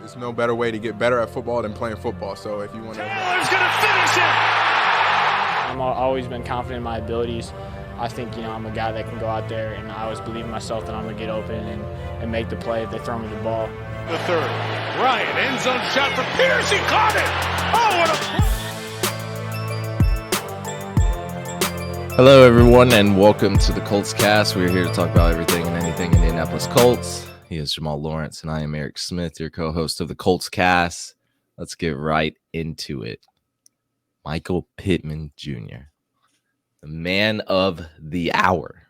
There's no better way to get better at football than playing football. So if you want to... Taylor's going to finish it! I've always been confident in my abilities. I think, I'm a guy that can go out there, and I always believe in myself that I'm going to get open and make the play if they throw me the ball. The third. Ryan, end zone shot for Pierce. He caught it! Oh, what a... Hello, everyone, and welcome to the Colts Cast. We're here to talk about everything and anything Indianapolis Colts. He is Jamal Lawrence, and I am Eric Smith, your co-host of the Colts Cast. Let's get right into it. Michael Pittman Jr., the man of the hour.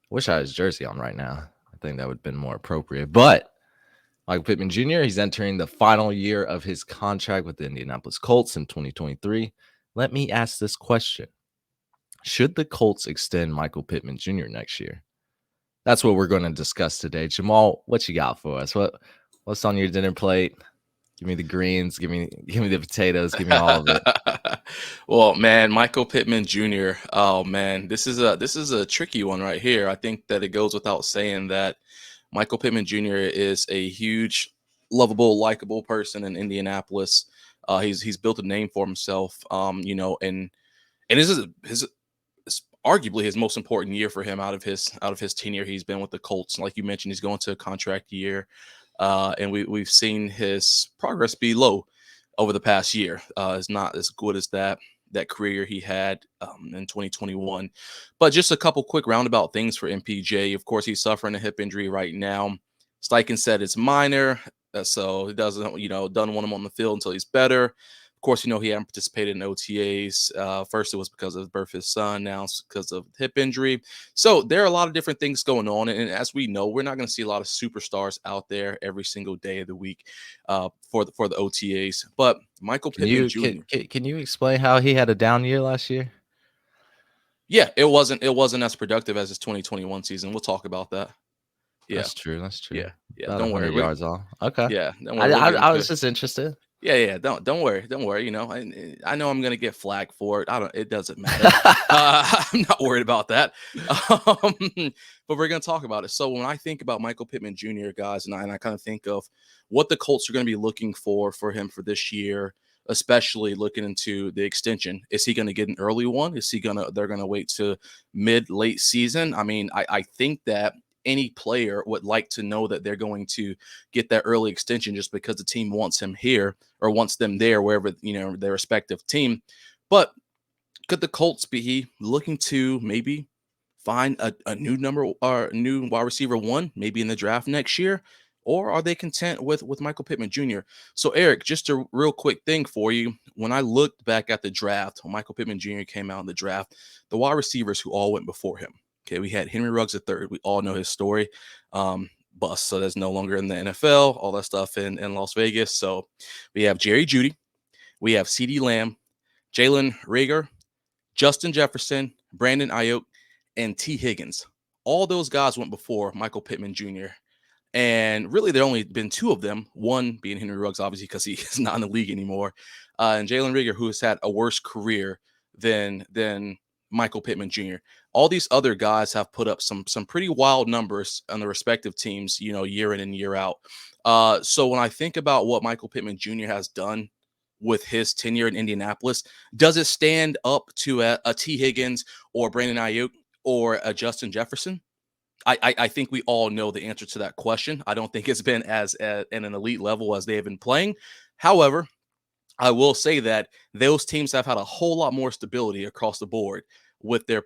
Wish I had his jersey on right now. I think that would have been more appropriate. But Michael Pittman Jr., he's entering the final year of his contract with the Indianapolis Colts in 2023. Let me ask this question. Should the Colts extend Michael Pittman Jr. next year? That's what we're going to discuss today. Jamal, what you got for us? What's on your dinner plate? Give me the greens. Give me the potatoes. Give me all of it. Well, man, Michael Pittman Jr. Oh man, this is a tricky one right here. I think that it goes without saying that Michael Pittman Jr. is a huge, lovable, likable person in Indianapolis. He's built a name for himself. And this is arguably his most important year for him out of his tenure. He's been with the Colts. Like you mentioned, he's going to a contract year. And we've seen his progress be low over the past year. It's not as good as that career he had in 2021. But just a couple quick roundabout things for MPJ. Of course, he's suffering a hip injury right now. Steichen said it's minor, so he doesn't want him on the field until he's better. Of course, he hadn't participated in OTAs. First, it was because of the birth of his son. Now it's because of hip injury. So there are a lot of different things going on. And as we know, we're not going to see a lot of superstars out there every single day of the week for the OTAs. But Michael Pittman Jr. Can you explain how he had a down year last year? Yeah, it wasn't as productive as his 2021 season. We'll talk about that. Yeah, that's true. Yeah. About don't worry. Yards off. Okay. Yeah. I was just interested. Yeah. Don't worry. I know I'm gonna get flagged for it. It doesn't matter. I'm not worried about that. But we're gonna talk about it. So when I think about Michael Pittman Jr., guys, and I kind of think of what the Colts are gonna be looking for him for this year, especially looking into the extension. Is he gonna get an early one? They're gonna wait to late season? I mean, I think that any player would like to know that they're going to get that early extension just because the team wants him here or wants them there, wherever, their respective team. But could the Colts be looking to maybe find a new number or new wide receiver one, maybe in the draft next year? Or are they content with Michael Pittman Jr.? So, Eric, just a real quick thing for you. When I looked back at the draft, when Michael Pittman Jr. came out in the draft, the wide receivers who all went before him. Okay, we had Henry Ruggs III. We all know his story. Bust, so that's no longer in the NFL, all that stuff in Las Vegas. So we have Jerry Jeudy. We have CeeDee Lamb, Jalen Reagor, Justin Jefferson, Brandon Ayuk, and T. Higgins. All those guys went before Michael Pittman Jr. And really, there only been two of them, one being Henry Ruggs, obviously, because he is not in the league anymore, and Jalen Reagor, who has had a worse career than Michael Pittman Jr. All these other guys have put up some pretty wild numbers on the respective teams, year in and year out. So when I think about what Michael Pittman Jr. has done with his tenure in Indianapolis, does it stand up to a T. Higgins or Brandon Ayuk or a Justin Jefferson? I think we all know the answer to that question. I don't think it's been as at an elite level as they have been playing. However, I will say that those teams have had a whole lot more stability across the board with their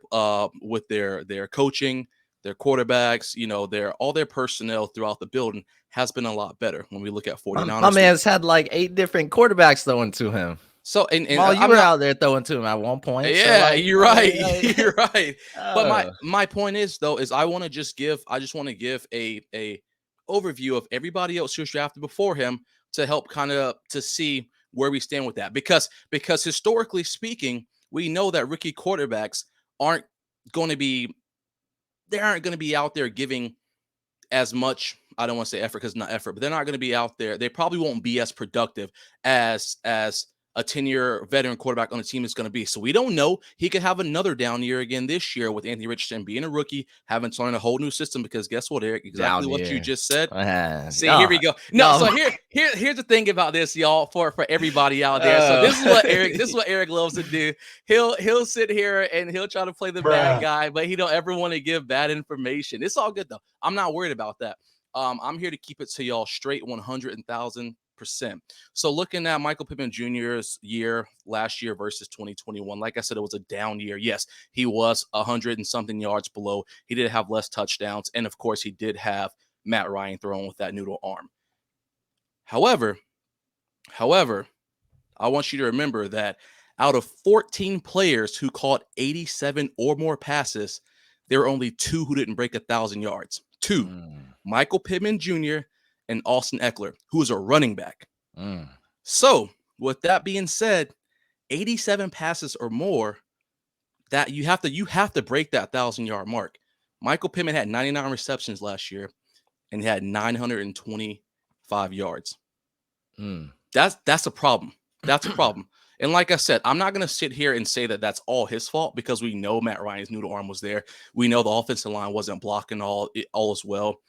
coaching, their quarterbacks, all their personnel throughout the building has been a lot better when we look at 49ers. My man's had like 8 different quarterbacks throwing to him. So and you were out there throwing to him at one point. Yeah, so you're right. You're right. But my point is though, is I just want to give a overview of everybody else who's drafted before him to help kind of to see where we stand with that, because historically speaking, we know that rookie quarterbacks aren't going to be out there giving as much. I don't want to say effort because not effort, but they're not going to be out there. They probably won't be as productive as a 10-year veteran quarterback on the team is going to be. So we don't know. He could have another down year again this year with Anthony Richardson being a rookie, having to learn a whole new system because guess what, Eric? Exactly Down what year. you just said. See, No, here we go. No, no. so here's the thing about this, y'all, for everybody out there. So this is what Eric loves to do. He'll sit here and he'll try to play the bad guy, but he don't ever want to give bad information. It's all good though. I'm not worried about that. I'm here to keep it to y'all straight 100,000%. So looking at Michael Pittman Jr.'s year last year versus 2021, like I said, it was a down year. Yes, he was 100 and something yards below. He did have less touchdowns. And of course, he did have Matt Ryan throwing with that noodle arm. However, I want you to remember that out of 14 players who caught 87 or more passes, there were only 2 who didn't break 1,000 yards. 2. Michael Pittman Jr. and Austin Eckler, who is a running back. So, with that being said, 87 passes or more, that you have to break that 1,000-yard mark. Michael Pittman had 99 receptions last year, and he had 925 yards. That's a problem. That's a problem. And like I said, I'm not going to sit here and say that that's all his fault because we know Matt Ryan's noodle arm was there. We know the offensive line wasn't blocking all as well.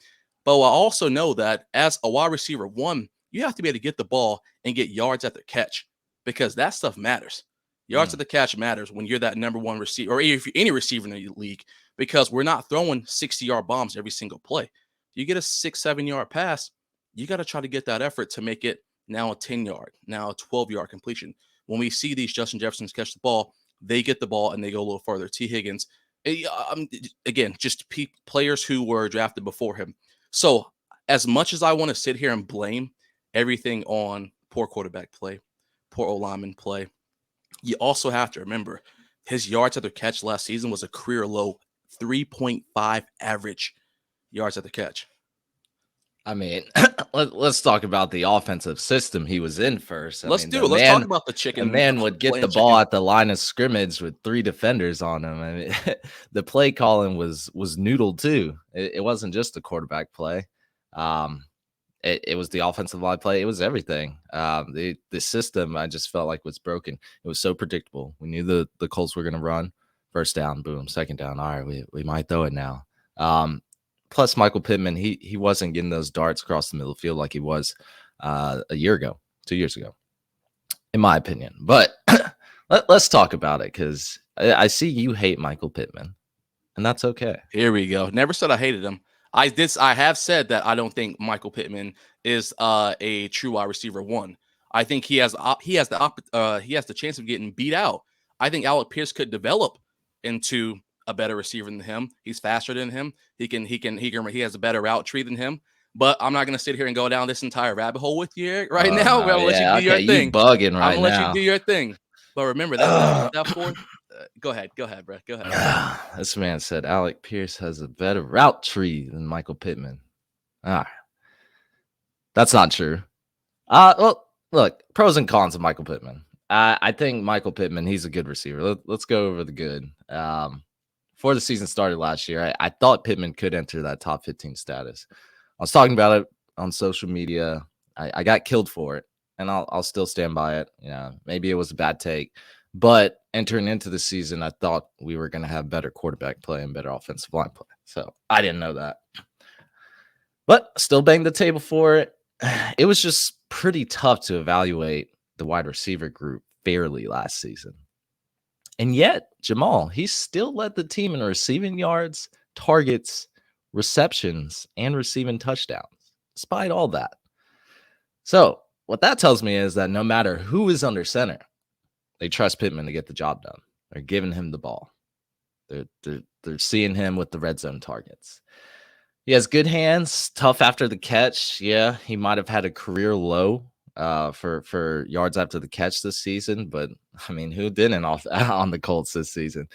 But I also know that as a wide receiver, one, you have to be able to get the ball and get yards at the catch because that stuff matters. Yards at the catch matters when you're that number one receiver, or if you're any receiver in the league, because we're not throwing 60-yard bombs every single play. You get a 6-7-yard pass, you got to try to get that effort to make it now a 10-yard, now a 12-yard completion. When we see these Justin Jeffersons catch the ball, they get the ball and they go a little further. T. Higgins, again, just players who were drafted before him. So as much as I want to sit here and blame everything on poor quarterback play, poor O-lineman play, you also have to remember his yards after catch last season was a career low 3.5 average yards after catch. I mean, let's talk about the offensive system he was in first. Let's talk about the chicken. A man would get the ball at the line of scrimmage with 3 defenders on him. I mean, the play calling was noodled too. It wasn't just the quarterback play. It was the offensive line play. It was everything. The system I just felt like was broken. It was so predictable. We knew the Colts were going to run. First down, boom. Second down, all right, we might throw it now. Plus, Michael Pittman, he wasn't getting those darts across the middle of the field like he was a year ago, 2 years ago, in my opinion. But let's talk about it because I see you hate Michael Pittman, and that's okay. Here we go. Never said I hated him. I have said that I don't think Michael Pittman is a true wide receiver one. I think he has the chance of getting beat out. I think Alec Pierce could develop into a better receiver than him. He's faster than him. He has a better route tree than him. But I'm not going to sit here and go down this entire rabbit hole with you, Eric, right now. I'm going to let you do your thing. You bugging right now. I'm going to let you do your thing. But remember that fourth. Go ahead, bro. Go ahead. This man said Alec Pierce has a better route tree than Michael Pittman. All right. That's not true. Well, look, pros and cons of Michael Pittman. I think Michael Pittman, he's a good receiver. Let's go over the good. Before the season started last year, I thought Pittman could enter that top 15 status. I was talking about it on social media. I got killed for it, and I'll still stand by it. Maybe it was a bad take, but entering into the season, I thought we were going to have better quarterback play and better offensive line play. So I didn't know that, but still banged the table for it. It was just pretty tough to evaluate the wide receiver group fairly last season. And yet, Jamal, he still led the team in receiving yards, targets, receptions, and receiving touchdowns, despite all that. So what that tells me is that no matter who is under center, they trust Pittman to get the job done. They're giving him the ball. They're seeing him with the red zone targets. He has good hands, tough after the catch. Yeah, he might have had a career low for yards after the catch this season, but I mean, who didn't on the Colts this season?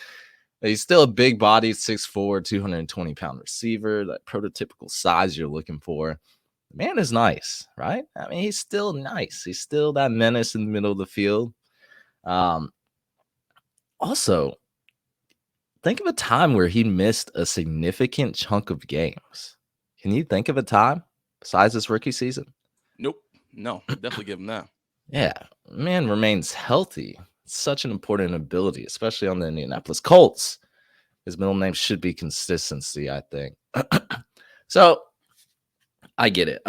He's still a big body, 6'4", 220-pound receiver, that prototypical size you're looking for. The man is nice, right? I mean, he's still nice. He's still that menace in the middle of the field. Also, think of a time where he missed a significant chunk of games. Can you think of a time besides this rookie season? Nope. No, definitely give him that. Yeah, man remains healthy. It's such an important ability, especially on the Indianapolis Colts. His middle name should be consistency, I think. So I get it.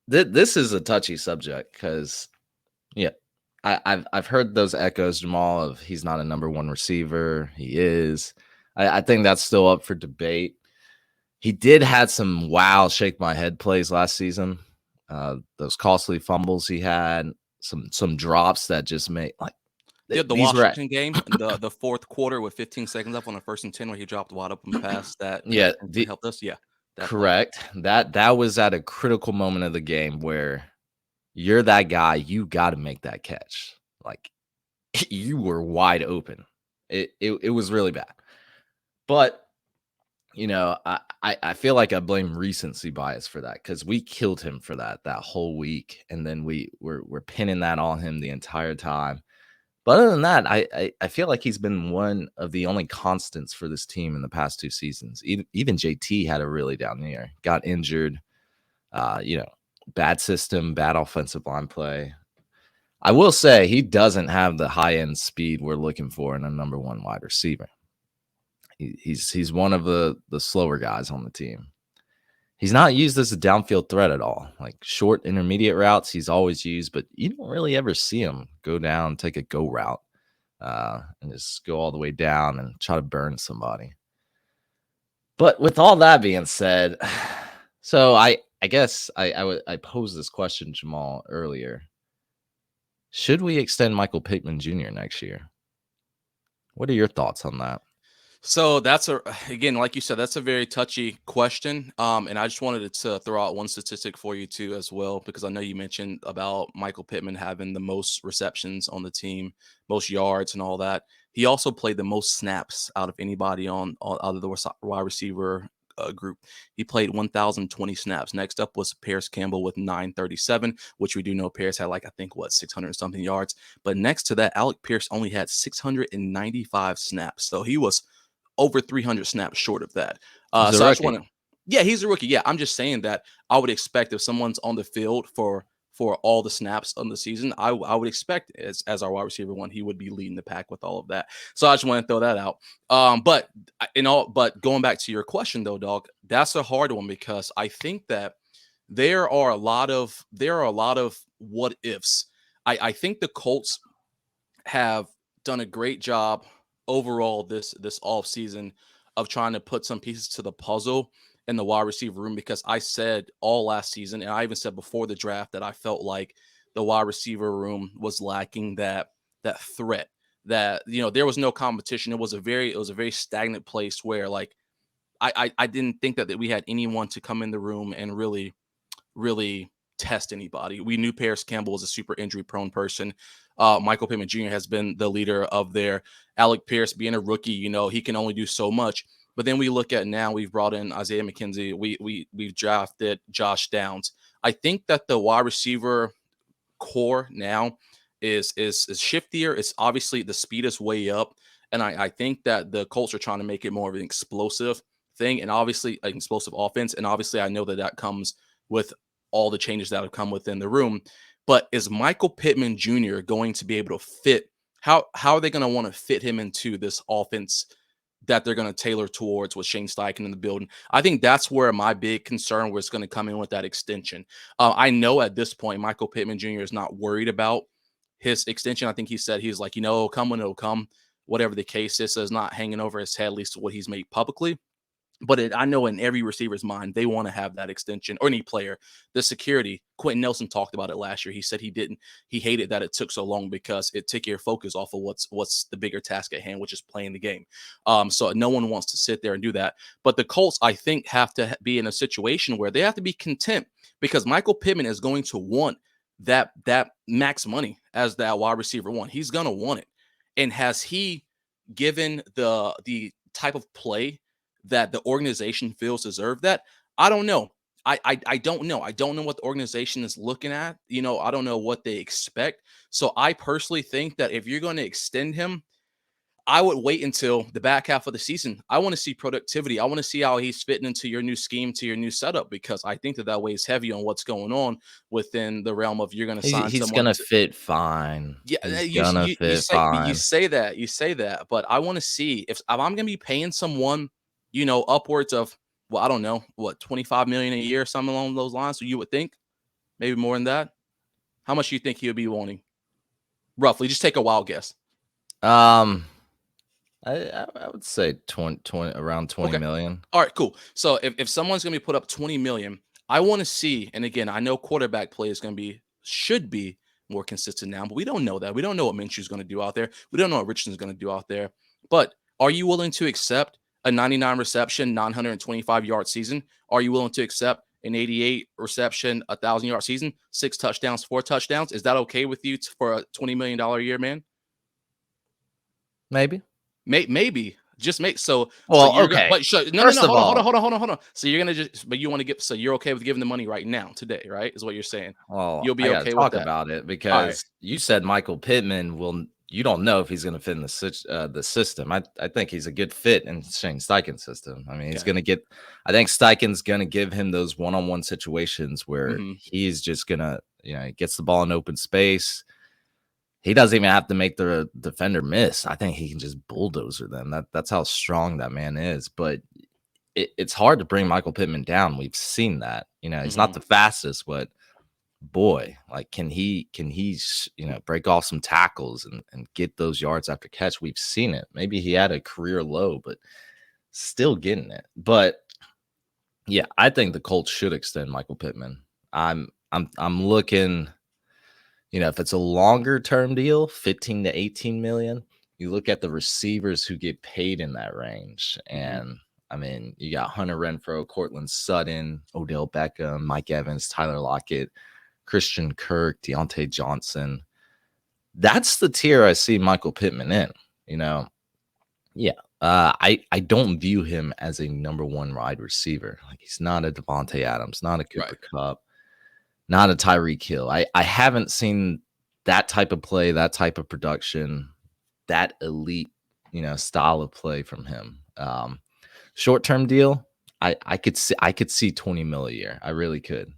This is a touchy subject because yeah, I've heard those echoes, Jamal, of he's not a number one receiver. He is. I think that's still up for debate. He did had some wow shake my head plays last season. Those costly fumbles he had, some drops that just made like The these were Washington game, the fourth quarter with 15 seconds left on the 1st and 10 where he dropped a wide open pass that yeah potentially helped us. Yeah, that play. correct. That was at a critical moment of the game where you're that guy, you got to make that catch. Like you were wide open. It was really bad. But I feel like I blame recency bias for that because we killed him for that whole week, and then we're pinning that on him the entire time. But other than that, I feel like he's been one of the only constants for this team in the past 2 seasons. Even JT had a really down year, got injured. Bad system, bad offensive line play. I will say he doesn't have the high end speed we're looking for in a number one wide receiver. He's one of the slower guys on the team. He's not used as a downfield threat at all. Like short intermediate routes, he's always used, but you don't really ever see him go down, take a go route, and just go all the way down and try to burn somebody. But with all that being said, so I guess I posed this question, Jamal, earlier. Should we extend Michael Pittman Jr. next year? What are your thoughts on that? So that's again, like you said, that's a very touchy question. And I just wanted to throw out one statistic for you too, as well, because I know you mentioned about Michael Pittman having the most receptions on the team, most yards, and all that. He also played the most snaps out of anybody out of the wide receiver group. He played 1,020 snaps. Next up was Paris Campbell with 937, which we do know Paris had like I think 600 something yards. But next to that, Alec Pierce only had 695 snaps. So he was over 300 snaps short of that. So I just want to, yeah, he's a rookie. Yeah, I'm just saying that I would expect if someone's on the field for all the snaps on the season, I would expect as our wide receiver one, he would be leading the pack with all of that. So I just want to throw that out. But going back to your question though, dog, that's a hard one because I think that there are a lot of what ifs. I think the Colts have done a great job overall this off season of trying to put some pieces to the puzzle in the wide receiver room, because I said all last season, and I even said before the draft, that I felt like the wide receiver room was lacking that threat, that there was no competition. It was a very stagnant place where like I didn't think that we had anyone to come in the room and really test anybody. We knew Paris Campbell was a super injury prone person. Michael Pittman Jr. has been the leader of their Alec Pierce being a rookie. He can only do so much. But then we look at now, we've brought in Isaiah McKenzie. We've drafted Josh Downs. I think that the wide receiver core now is shiftier. It's obviously the speed is way up. And I think that the Colts are trying to make it more of an explosive thing, and obviously an explosive offense. And obviously I know that comes with all the changes that have come within the room. But is Michael Pittman Jr. going to be able to fit? How are they going to want to fit him into this offense that they're going to tailor towards with Shane Steichen in the building? I think that's where my big concern was going to come in with that extension. I know at this point, Michael Pittman Jr. is not worried about his extension. I think he said he's like, it'll come when it'll come, whatever the case is. So it's not hanging over his head, at least what he's made publicly. But I know in every receiver's mind, they want to have that extension, or any player. The security, Quentin Nelson talked about it last year. He said he hated that it took so long because it took your focus off of what's the bigger task at hand, which is playing the game. So no one wants to sit there and do that. But the Colts, I think, have to be in a situation where they have to be content, because Michael Pittman is going to want that max money as that wide receiver one. He's going to want it. And has he given the type of play that the organization feels deserve that? I don't know. I don't know. I don't know what the organization is looking at. I don't know what they expect. So I personally think that if you're going to extend him, I would wait until the back half of the season. I want to see productivity. I want to see how he's fitting into your new scheme, to your new setup, because I think that weighs heavy on what's going on within the realm of you're going to sign He's someone. gonna fit fine. Yeah, He's gonna fit fine. you say that, but I want to see if I'm going to be paying someone, upwards of, well, I don't know, what, 25 million a year, something along those lines. So you would think maybe more than that. How much do you think he would be wanting? Roughly, just take a wild guess. I would say 20 around 20 Okay. million. All right, cool. So if someone's going to be put up 20 million, I want to see, and again, I know quarterback play should be more consistent now, but we don't know that. We don't know what Minshew's going to do out there. We don't know what Richardson's going to do out there. But are you willing to accept a 99 reception, 925 yard season? Are you willing to accept an 88 reception, 1,000 yard season, 6 touchdowns, 4 touchdowns? Is that okay with you for a $20 million a year, man? Maybe. Maybe. Just make so. Well, so you're okay. Hold on. So you're gonna but you want to so you're okay with giving the money right now, today, right? Is what you're saying. Well, You'll be I okay gotta with talk that. about it because you said Michael Pittman will. You don't know if he's going to fit in the system. I think he's a good fit in Shane Steichen's system. I mean, he's going to get. I think Steichen's going to give him those one-on-one situations where he's just going to, he gets the ball in open space. He doesn't even have to make the defender miss. I think he can just bulldozer them. That's how strong that man is. But it's hard to bring Michael Pittman down. We've seen that. He's not the fastest, but boy, like can he break off some tackles and get those yards after catch? We've seen it. Maybe he had a career low, but still getting it. But yeah, I think the Colts should extend Michael Pittman. I'm looking. If it's a longer term deal, 15 to 18 million, you look at the receivers who get paid in that range. And I mean, you got Hunter Renfrow, Cortland Sutton, Odell Beckham, Mike Evans, Tyler Lockett, Christian Kirk, Deontay Johnson. That's the tier I see Michael Pittman in, Yeah. I don't view him as a number one wide receiver. Like, he's not a Devontae Adams, not a Cooper Kupp. Not a Tyreek Hill. I haven't seen that type of play, that type of production, that elite, style of play from him. Short-term deal, I could see 20 mil a year. I really could.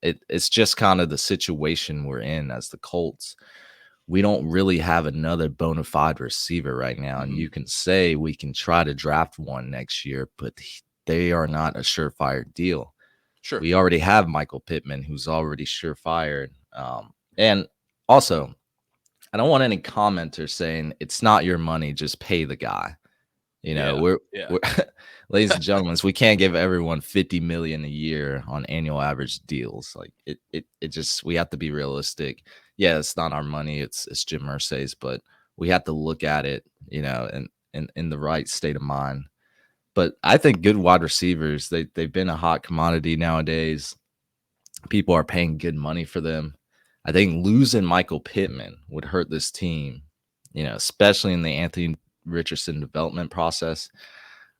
It's just kind of the situation we're in as the Colts. We don't really have another bona fide receiver right now. And you can say we can try to draft one next year, but they are not a surefire deal. Sure. We already have Michael Pittman, who's already surefire. And also, I don't want any commenters saying it's not your money, just pay the guy. We're ladies and gentlemen, we can't give everyone 50 million a year on annual average deals. Like it just, we have to be realistic. Yeah, it's not our money, it's Jim Irsay's, but we have to look at it, in the right state of mind. But I think good wide receivers, they've been a hot commodity nowadays. People are paying good money for them. I think losing Michael Pittman would hurt this team, especially in the Anthony Richardson development process.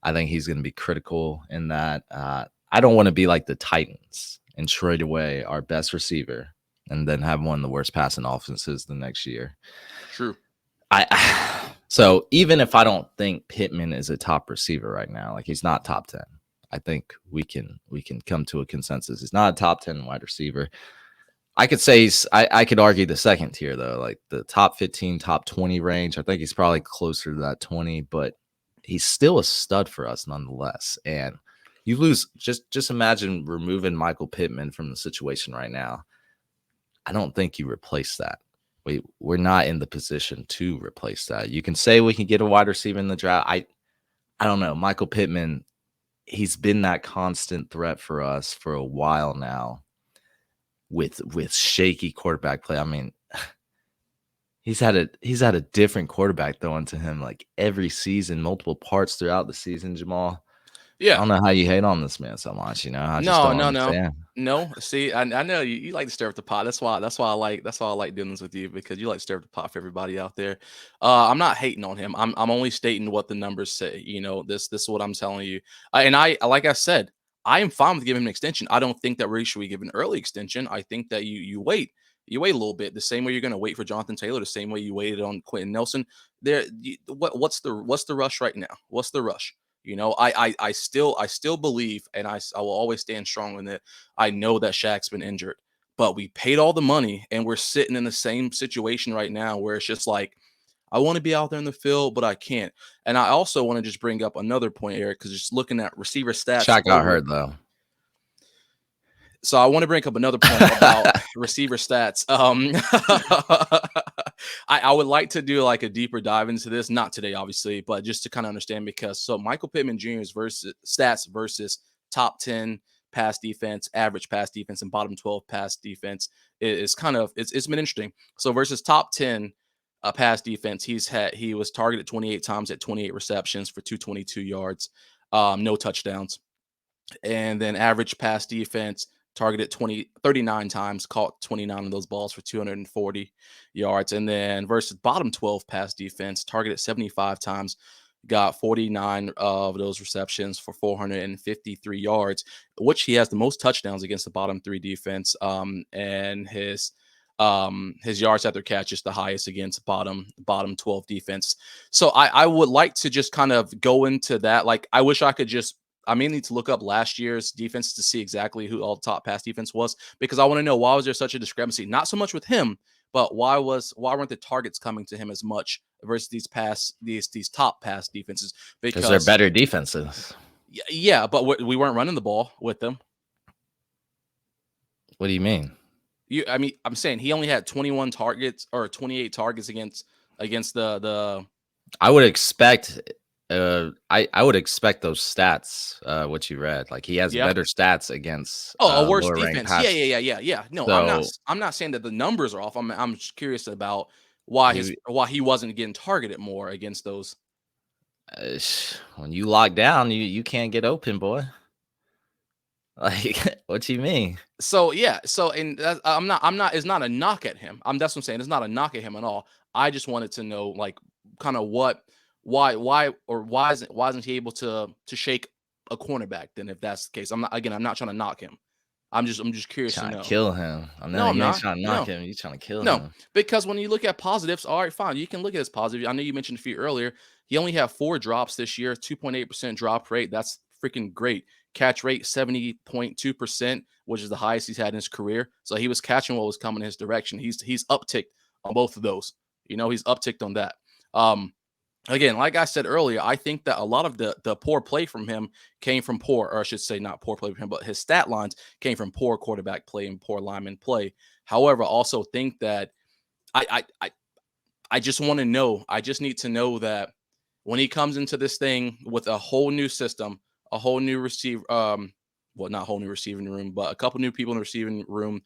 I think he's going to be critical in that. I don't want to be like the Titans and trade away our best receiver and then have one of the worst passing offenses the next year. True. So even if I don't think Pittman is a top receiver right now, like he's not top 10, I think we can come to a consensus. He's not a top 10 wide receiver. I could say I could argue the second tier though, like the top 15, top 20 range. I think he's probably closer to that 20, but he's still a stud for us nonetheless. And you lose, just imagine removing Michael Pittman from the situation right now. I don't think you replace that. We're not in the position to replace that. You can say we can get a wide receiver in the draft. I don't know. Michael Pittman, he's been that constant threat for us for a while now with shaky quarterback play. I mean, he's had a different quarterback throwing to him like every season, multiple parts throughout the season, Jamal. Yeah. I don't know how you hate on this man so much, I just don't understand. No. See, I know you like to stir up the pot. That's why I like doing this with you, because you like to stir up the pot for everybody out there. I'm not hating on him. I'm only stating what the numbers say. This is what I'm telling you. Like I said, I am fine with giving him an extension. I don't think that we should be given an early extension. I think that you wait. You wait a little bit, the same way you're going to wait for Jonathan Taylor, the same way you waited on Quentin Nelson. What's the rush right now? What's the rush? I still believe, and I will always stand strong in that. I know that Shaq's been injured, but we paid all the money, and we're sitting in the same situation right now where it's just like, I want to be out there in the field, but I can't. And I also want to just bring up another point, Eric, because just looking at receiver stats. Shaq got hurt though. So I want to bring up another point about receiver stats. I would like to do like a deeper dive into this, not today, obviously, but just to kind of understand, because so Michael Pittman Jr.'s stats versus top 10 pass defense, average pass defense, and bottom 12 pass defense is kind of it's been interesting. So versus top 10 pass defense, he was targeted 28 times at 28 receptions for 222 yards, no touchdowns, and then average pass defense targeted 39 times, caught 29 of those balls for 240 yards. And then versus bottom 12 pass defense, targeted 75 times, got 49 of those receptions for 453 yards, which he has the most touchdowns against the bottom 3 defense. And his yards after catch is the highest against bottom 12 defense. So I would like to just kind of go into that. Like, I wish I could I may need to look up last year's defense to see exactly who all the top pass defense was, because I want to know, why was there such a discrepancy? Not so much with him, but why weren't the targets coming to him as much versus these top pass defenses? Because they're better defenses. Yeah, but we weren't running the ball with them. What do you mean? I'm saying he only had 21 targets or 28 targets against the. I would expect. I would expect those stats. What you read, like he has better stats against. A worse defense. Yeah. No, so, I'm not saying that the numbers are off. I'm just curious about why he wasn't getting targeted more against those. When you lock down, you can't get open, boy. Like, what you mean? So yeah. So and I'm not. It's not a knock at him. That's what I'm saying. It's not a knock at him at all. I just wanted to know, like, kind of why isn't he able to shake a cornerback then, if that's the case? I'm not trying to knock him. I'm just curious to know. Kill him. I'm not trying to knock him. You're trying to kill him. No, because when you look at positives, all right, fine. You can look at his positive. I know you mentioned a few earlier. He only had 4 drops this year, 2.8% drop rate. That's freaking great. Catch rate 70.2%, which is the highest he's had in his career. So he was catching what was coming his direction. He's upticked on both of those. He's upticked on that. Again, like I said earlier, I think that a lot of the poor play from him came from or I should say not poor play from him, but his stat lines came from poor quarterback play and poor lineman play. However, I also think that I just want to know. I just need to know that when he comes into this thing with a whole new system, a whole new receiver, not whole new receiving room, but a couple new people in the receiving room,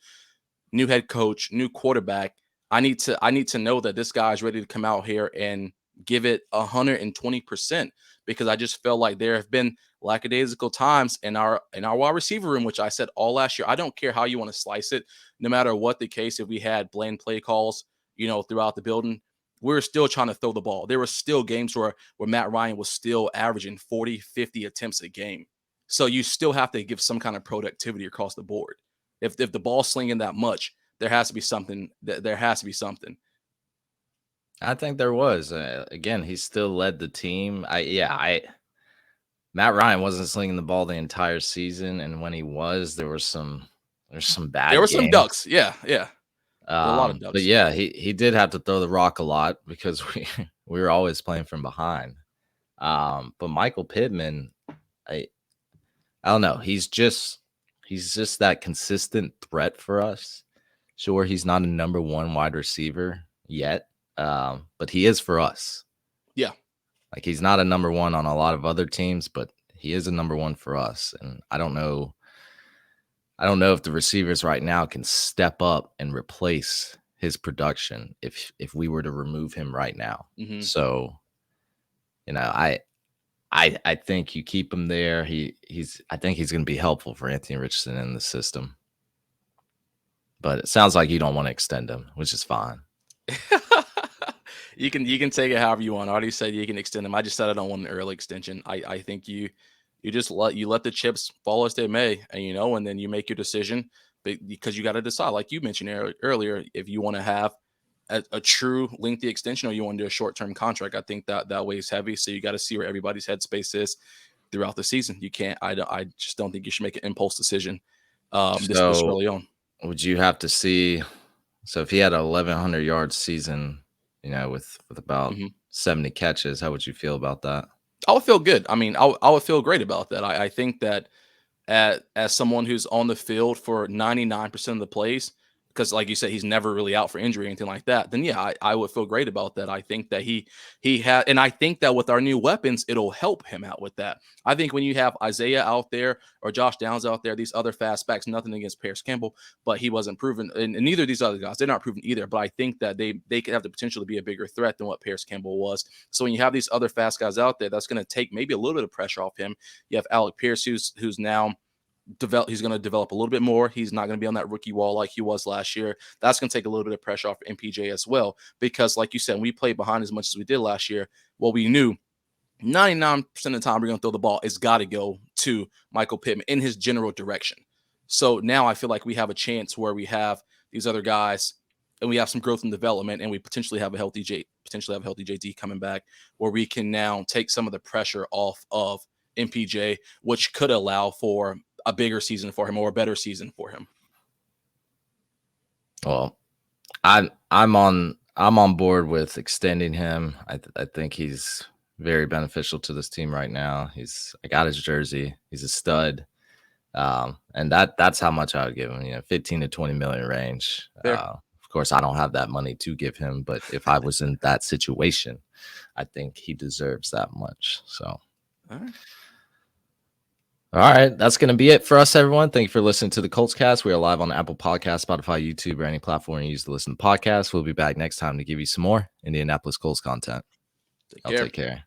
new head coach, new quarterback. I need to know that this guy is ready to come out here and give it 120%, because I just felt like there have been lackadaisical times in our wide receiver room, which I said all last year. I don't care how you want to slice it, no matter what the case. If we had bland play calls, throughout the building, we were still trying to throw the ball. There were still games where Matt Ryan was still averaging 40, 50 attempts a game. So you still have to give some kind of productivity across the board. If the ball's slinging that much, there has to be something. There has to be something. I think there was. Again, he still led the team. Matt Ryan wasn't slinging the ball the entire season, and when he was, there's some bad. There were games. some ducks. Yeah. A lot of ducks. But yeah, he did have to throw the rock a lot because we were always playing from behind. But Michael Pittman, I don't know. He's just that consistent threat for us. Sure, he's not a number 1 wide receiver yet. But he is for us. Yeah. Like, he's not a number 1 on a lot of other teams, but he is a number 1 for us. And I don't know if the receivers right now can step up and replace his production if we were to remove him right now. Mm-hmm. So, I think you keep him there. I think he's going to be helpful for Anthony Richardson in the system. But it sounds like you don't want to extend him, which is fine. You can take it however you want. I already said you can extend him. I just said I don't want an early extension. I think you just let the chips fall as they may, and and then you make your decision, because you got to decide, like you mentioned earlier, if you want to have a true lengthy extension or you want to do a short-term contract. I think that weighs heavy. So you got to see where everybody's headspace is throughout the season. You can't. I just don't think you should make an impulse decision this early on. Would you have to see? So if he had a 1,100 yard season, with about 70 catches, how would you feel about that? I would feel good. I mean, I would feel great about that. I think that as someone who's on the field for 99% of the plays, because like you said, he's never really out for injury or anything like that, then yeah, I would feel great about that. I think that he had, and I think that with our new weapons, it'll help him out with that. I think when you have Isaiah out there or Josh Downs out there, these other fastbacks, nothing against Paris Campbell, but he wasn't proven, and neither of these other guys, they're not proven either, but I think that they could have the potential to be a bigger threat than what Paris Campbell was. So when you have these other fast guys out there, that's going to take maybe a little bit of pressure off him. You have Alec Pierce, who's now he's going to develop a little bit more. He's not going to be on that rookie wall like he was last year. That's going to take a little bit of pressure off MPJ as well, because like you said, when we played behind as much as we did last year, well, we knew 99% of the time we're going to throw the ball, it's got to go to Michael Pittman in his general direction. So now I feel like we have a chance where we have these other guys and we have some growth and development, and we potentially have a healthy JD coming back, where we can now take some of the pressure off of MPJ, which could allow for a bigger season for him or a better season for him. Well, I'm on board with extending him. I think he's very beneficial to this team right now. I got his jersey. He's a stud. And that's how much I would give him, 15 to 20 million range. Of course, I don't have that money to give him, but if I was in that situation, I think he deserves that much. So, All right, that's going to be it for us, everyone. Thank you for listening to the Colts Cast. We are live on Apple Podcasts, Spotify, YouTube, or any platform you use to listen to podcasts. We'll be back next time to give you some more Indianapolis Colts content. Take care.